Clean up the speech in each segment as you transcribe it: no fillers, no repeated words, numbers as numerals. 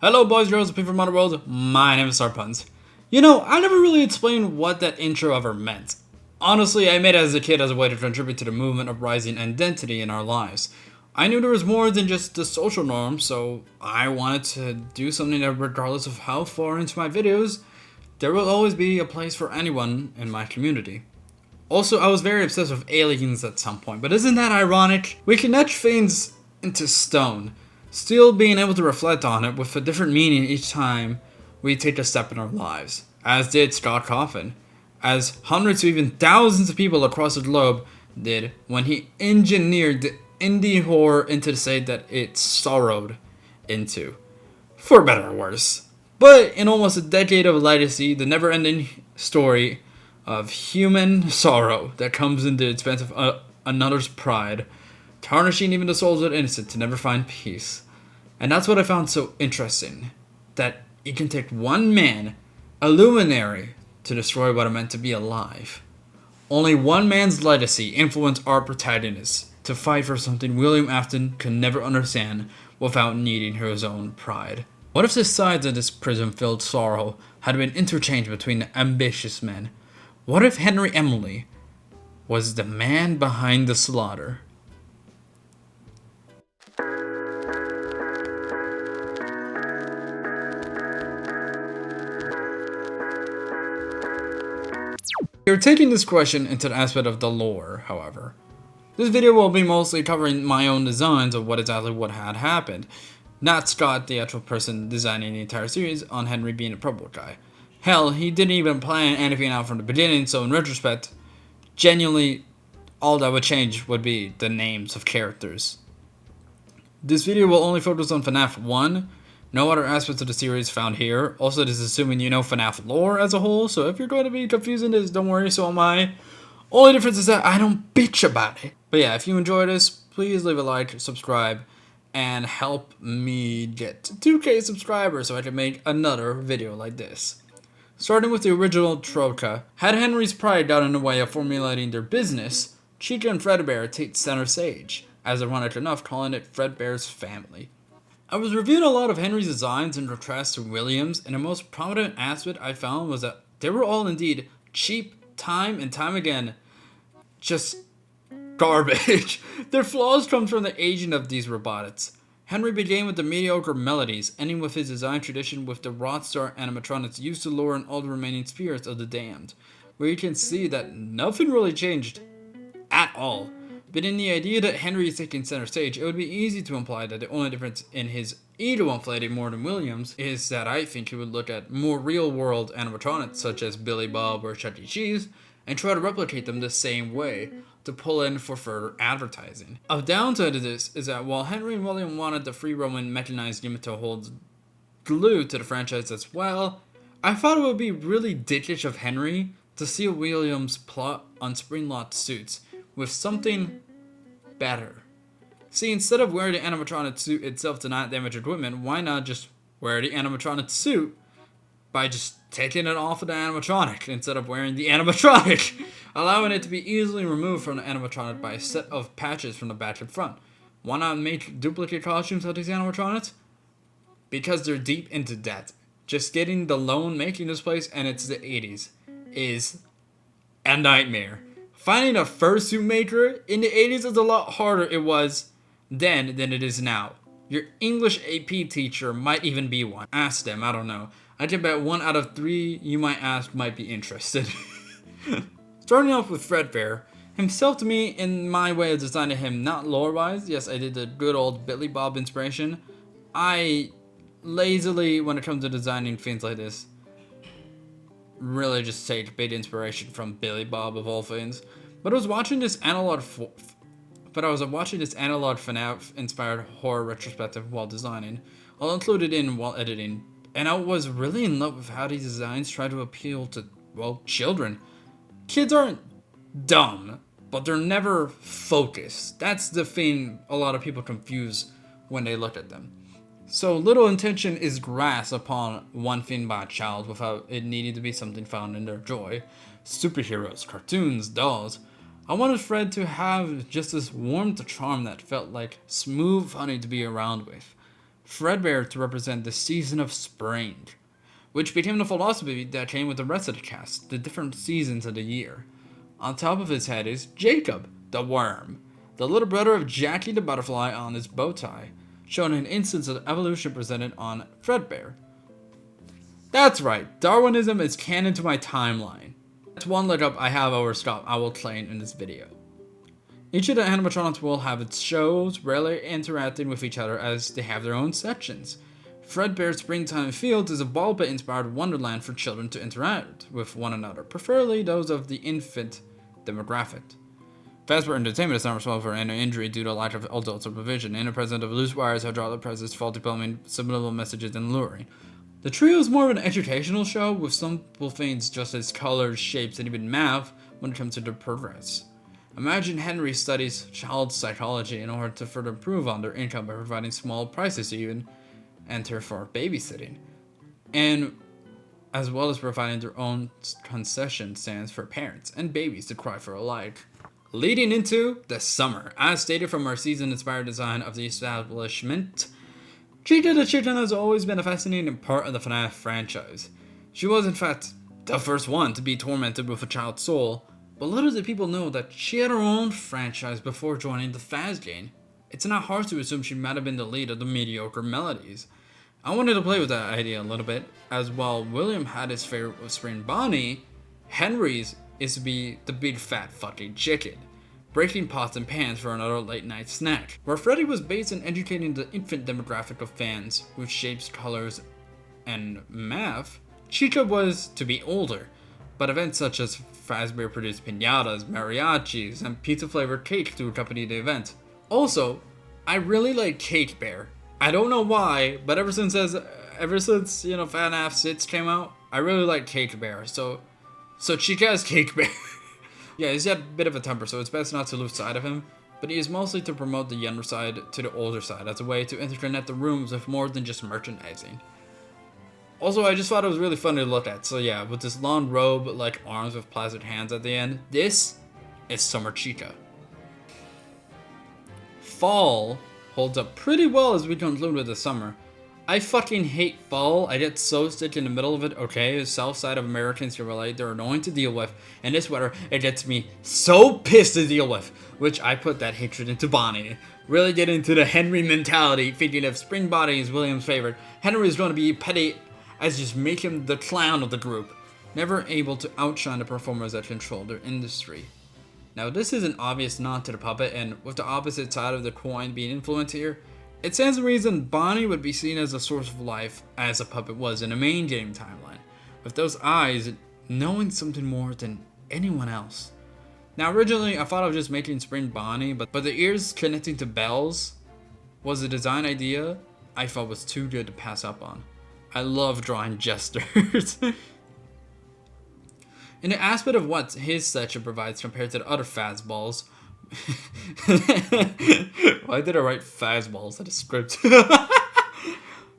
Hello boys, girls, and people from other worlds. My name is Star-Punz. You know, I never really explained what that intro ever meant. Honestly, I made it as a kid as a way to contribute to the movement of rising identity in our lives. I knew there was more than just the social norm, so I wanted to do something that regardless of how far into my videos, there will always be a place for anyone in my community. Also, I was very obsessed with aliens at some point, but isn't that ironic? We can etch things into stone, still being able to reflect on it with a different meaning each time we take a step in our lives, as did Scott Coffin, as hundreds or even thousands of people across the globe did when he engineered the indie horror into the state that it sorrowed into, for better or worse. But in almost a decade of legacy, the never-ending story of human sorrow that comes in the expense of another's pride, tarnishing even the souls of the innocent to never find peace. And that's what I found so interesting, that it can take one man, a luminary, to destroy what it meant to be alive. Only one man's legacy influenced our protagonists to fight for something William Afton could never understand without needing his own pride. What if the sides of this prison-filled sorrow had been interchanged between the ambitious men? What if Henry Emily was the man behind the slaughter? We're taking this question into the aspect of the lore, however. This video will be mostly covering my own designs of what exactly would had happened, not Scott, the actual person designing the entire series, on Henry being a purple guy. Hell, he didn't even plan anything out from the beginning, so in retrospect, genuinely, all that would change would be the names of characters. This video will only focus on FNAF 1, no other aspects of the series found here. Also, this is assuming you know FNAF lore as a whole, so if you're going to be confused in this, don't worry, so am I. Only difference is that I don't bitch about it. But yeah, if you enjoy this, please leave a like, subscribe, and help me get to 2K subscribers so I can make another video like this. Starting with the original Troika, had Henry's pride got in the way of formulating their business, Chica and Fredbear take center stage, as ironic enough calling it Fredbear's family. I was reviewing a lot of Henry's designs in contrast to William's, and the most prominent aspect I found was that they were all indeed cheap, time and time again, just garbage. Their flaws come from the aging of these robotics. Henry began with the mediocre melodies, ending with his design tradition with the Rockstar animatronics used to lure in all the remaining spirits of the damned, where you can see that nothing really changed at all. But in the idea that Henry is taking center stage, it would be easy to imply that the only difference in his ego inflating more than Williams is that I think he would look at more real-world animatronics such as Billy Bob or Chuck E. Cheese and try to replicate them the same way to pull in for further advertising. A downside to this is that while Henry and William wanted the free-roaming mechanized gimmick to hold glue to the franchise as well, I thought it would be really dickish of Henry to steal Williams' plot on spring-locked suits with something better. See, instead of wearing the animatronic suit itself to not damage equipment, why not just wear the animatronic suit by just taking it off of the animatronic instead of wearing the animatronic, allowing it to be easily removed from the animatronic by a set of patches from the back and front. Why not make duplicate costumes of these animatronics? Because they're deep into debt. Just getting the loan making this place, and it's the 80s, is a nightmare. Finding a fursuit maker in the 80s is a lot harder it was then than it is now. Your English AP teacher might even be one. Ask them, I don't know. I can bet 1 out of 3 you might ask might be interested. Starting off with Fredbear, himself to me, in my way of designing him, not lore-wise, yes, I did the good old Billy Bob inspiration. I lazily, when it comes to designing things like this, really just take big inspiration from Billy Bob of all things. But I was watching this analog FNAF inspired horror retrospective while designing. I'll include it in while editing. And I was really in love with how these designs try to appeal to, well, children. Kids aren't dumb, but they're never focused. That's the thing a lot of people confuse when they look at them. So little intention is grasped upon one thing by a child without it needing to be something found in their joy. Superheroes, cartoons, dolls. I wanted Fred to have just this warmth to charm that felt like smooth honey to be around with. Fredbear to represent the season of spring, which became the philosophy that came with the rest of the cast, the different seasons of the year. On top of his head is Jacob, the worm, the little brother of Jackie the butterfly on his bow tie, showing an instance of evolution presented on Fredbear. That's right, Darwinism is canon to my timeline. That's one leg up I have over Scott I will claim in this video. Each of the animatronics will have its shows, rarely interacting with each other as they have their own sections. Fredbear's Springtime Fields is a ball pit inspired wonderland for children to interact with one another, preferably those of the infant demographic. Fazbear Entertainment is not responsible for any injury due to lack of adult supervision. In the presence of loose wires, hydraulic presses, faulty plumbing, subliminal messages, and luring. The trio is more of an educational show with simple things just as colors, shapes, and even math when it comes to their progress. Imagine Henry studies child psychology in order to further improve on their income by providing small prices to even enter for babysitting, and as well as providing their own concession stands for parents and babies to cry for alike. Leading into the summer, as stated from our season-inspired design of the establishment, Chica the Chicken has always been a fascinating part of the FNAF franchise. She was in fact the first one to be tormented with a child's soul, but little did people know that she had her own franchise before joining the Faz gang. It's not hard to assume she might have been the lead of the mediocre melodies. I wanted to play with that idea a little bit, as while William had his favorite with Spring Bonnie, Henry's is to be the big fat fucking chicken, breaking pots and pans for another late night snack. Where Freddy was based in educating the infant demographic of fans with shapes, colors, and math, Chica was to be older, but events such as Fazbear produced piñatas, mariachis, and pizza-flavored cake to accompany the event. Also, I really like Cake Bear. I don't know why, but ever since FNAF 6 came out, I really like Cake Bear. So Chica is Cake Bear. Yeah, he's got a bit of a temper, so it's best not to lose sight of him. But he is mostly to promote the younger side to the older side as a way to interconnect the rooms with more than just merchandising. Also, I just thought it was really fun to look at. So yeah, with this long robe, like arms with plastic hands at the end, this is Summer Chica. Fall holds up pretty well as we conclude with the summer. I fucking hate fall. I get so sick in the middle of it. Okay, the south side of Americans can relate. They're annoying to deal with. And this weather, it gets me so pissed to deal with. Which I put that hatred into Bonnie. Really get into the Henry mentality, thinking if Spring Bonnie is William's favorite, Henry is going to be petty as just make him the clown of the group. Never able to outshine the performers that control their industry. Now this is an obvious nod to the puppet, and with the opposite side of the coin being influenced here, it stands to reason Bonnie would be seen as a source of life as a puppet was in a main game timeline, with those eyes knowing something more than anyone else. Now originally I thought of just making Spring Bonnie, but the ears connecting to bells was a design idea I felt was too good to pass up on. I love drawing gestures. In the aspect of what his section provides compared to the other Fazballs. Why did I write Fazballs in the script?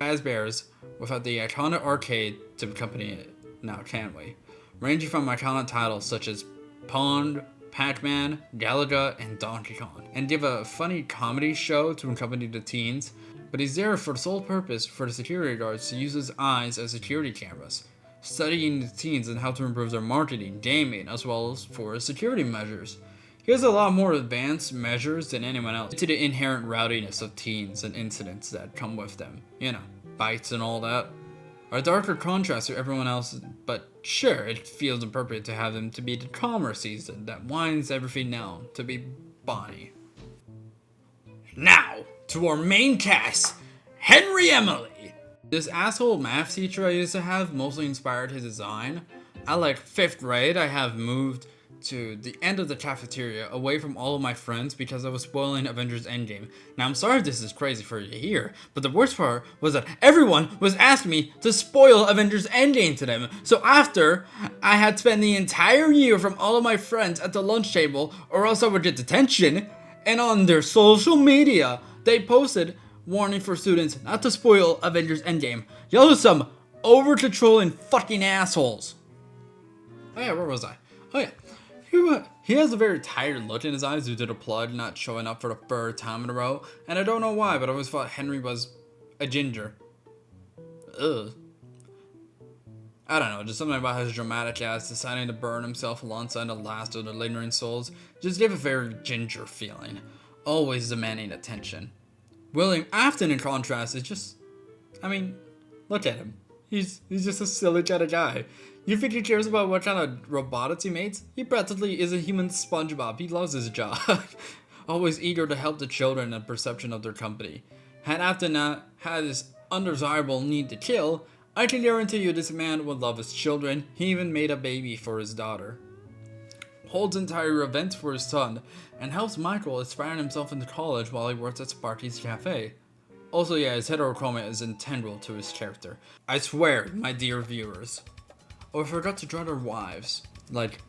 Fazbears, without the iconic arcade to accompany it, now can't we? Ranging from iconic titles such as Pong, Pac-Man, Galaga, and Donkey Kong. And give a funny comedy show to accompany the teens, but he's there for the sole purpose for the security guards to use his eyes as security cameras, studying the teens and how to improve their marketing, gaming, as well as for security measures. He has a lot more advanced measures than anyone else, to the inherent rowdiness of teens and incidents that come with them. You know, bites and all that. A darker contrast to everyone else, but sure, it feels appropriate to have them to be the calmer season that winds everything down to be Bonnie. Now, to our main cast, Henry Emily. This asshole math teacher I used to have mostly inspired his design. At like 5th grade, I have moved to the end of the cafeteria away from all of my friends because I was spoiling Avengers Endgame. Now I'm sorry if this is crazy for you to hear, but the worst part was that everyone was asking me to spoil Avengers Endgame to them. So after I had spent the entire year from all of my friends at the lunch table, or else I would get detention, and on their social media, they posted warning for students not to spoil Avengers Endgame. Y'all are some over-controlling fucking assholes. Oh yeah, where was I? Oh yeah. He has a very tired look in his eyes due to the plug not showing up for the 3rd time in a row, and I don't know why, but I always thought Henry was a ginger. Ugh. I don't know, just something about his dramatic ass deciding to burn himself alongside the last of the lingering souls just gave a very ginger feeling, always demanding attention. William Afton, in contrast, is just, I mean, look at him. He's just a silly kind of guy. You think he cares about what kind of robotics he makes? He practically is a human SpongeBob. He loves his job. Always eager to help the children and perception of their company. Had Afton not had this undesirable need to kill, I can guarantee you this man would love his children. He even made a baby for his daughter. Holds entire events for his son, and helps Michael aspire himself into college while he works at Sparky's Cafe. Also, yeah, his heterochroma is integral to his character. I swear, my dear viewers. Oh, I forgot to draw their wives. Like,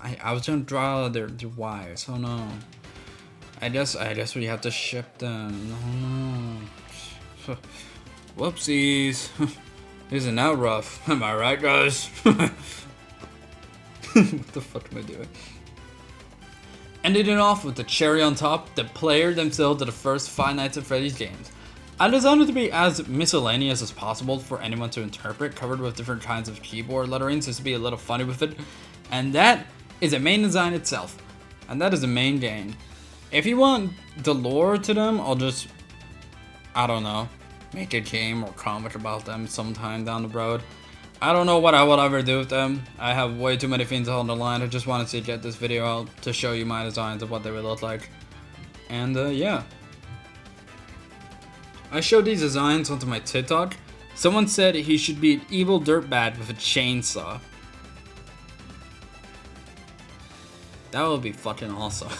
I was gonna draw their wives. Oh no. I guess we have to ship them. Oh no. Whoopsies. Isn't that rough? Am I right, guys? What the fuck am I doing? Ended it off with the cherry on top, the player themselves to the first Five Nights at Freddy's games. I designed it to be as miscellaneous as possible for anyone to interpret, covered with different kinds of keyboard letterings just to be a little funny with it. And that is the main design itself. And that is the main game. If you want the lore to them, I'll just, I don't know, make a game or comic about them sometime down the road. I don't know what I will ever do with them. I have way too many things on the line. I just wanted to get this video out to show you my designs of what they would look like. And yeah. I showed these designs onto my TikTok. Someone said he should be an evil dirtbag with a chainsaw. That would be fucking awesome.